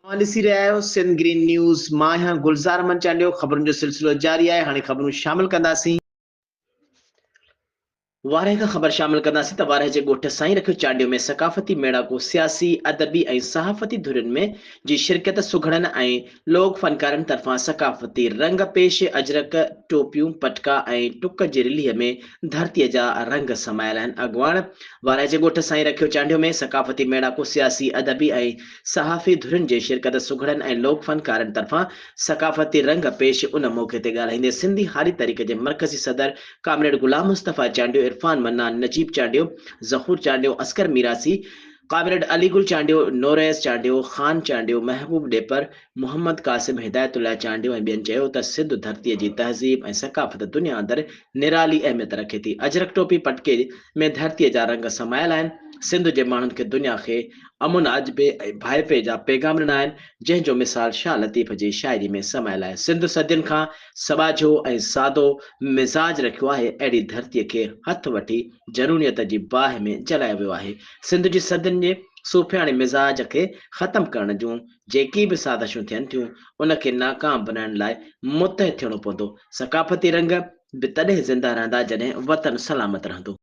ॾिसी रहिया आहियो सिंध ग्रीन न्यूज़। मां आहियां गुलज़ार मंचालियो। ख़बरुनि जो सिलसिलो जारी आहे। हाणे ख़बरूं शामिल कंदासीं। वारे खां ख़बर शामिल कंदासीं त वारे जे ॻोठ साईं रखियो चांडियो में सक़ाफ़ती मेड़ाको सियासी अदबी ऐं सहाफ़ती धुरियुनि में जी शिरकत सुघड़नि ऐं लोक फ़नकारनि तरफ़ां सक़ाफ़ती रंग पेश अजरक टोपियूं पटका ऐं टुक जी रिलीअ में धरतीअ जा रंग समायल आहिनि। अॻुवाण वारे जे ॻोठ साईं रखियो चांडियो में सक़ाफ़ती मेड़ाको सियासी अदबी ऐं सहाफ़ी धुरियुनि जे शिरकत सुघड़नि ऐं लोक फ़नकारनि तरफ़ां सक़ाफ़ती रंग पेश उन मौक़े ते ॻाल्हाईंदे सिंधी हारी तरीक़े जे मर्कज़ी सदर कामरेड गुलाम मुस्तफ़ा चांडियो, इरफान मन्ना, नजीब चांडियो, ज़हूर चांडियो, असकर मीरासी, कामरेड अलीगुल चांडियो, नोरैस चांडियो, खान चांडियो, महबूब डेपर, मोहम्मद कासिम, हिदायतुल्लाह चांडियो ऐं ॿियनि चयो त सिंध धरतीअ जी तहज़ीब ऐं सक़ाफ़त दुनिया अंदरि निराली अहमियत रखे थी। अजरक टोपी पटके में धरतीअ जा रंग समायल आहिनि। सिंध जे माण्हुनि खे दुनिया खे अमुन अजबे ऐं भाइपे जा पैगाम ॾिना आहिनि, जंहिंजो मिसाल शाह लतीफ़ जी शाइरी में समायल आहे। सिंध सदियुनि खां सबाझो ऐं सादो मिज़ाज रखियो आहे। अहिड़ी धरतीअ खे हथ वठी ज़रूरीअत जी बाहि में जलायो वियो आहे। सिंध जी सदियुनि जे सूफ़ियाणे मिज़ाज खे ख़तम करण जूं जेकी बि साज़िशूं थियनि थियूं, उनखे नाकाम बनाइण लाइ मुतहद थियणो पवंदो। सक़ाफ़ती रंग बि तॾहिं ज़िंदा रहंदा जॾहिं वतन सलामत रहंदो।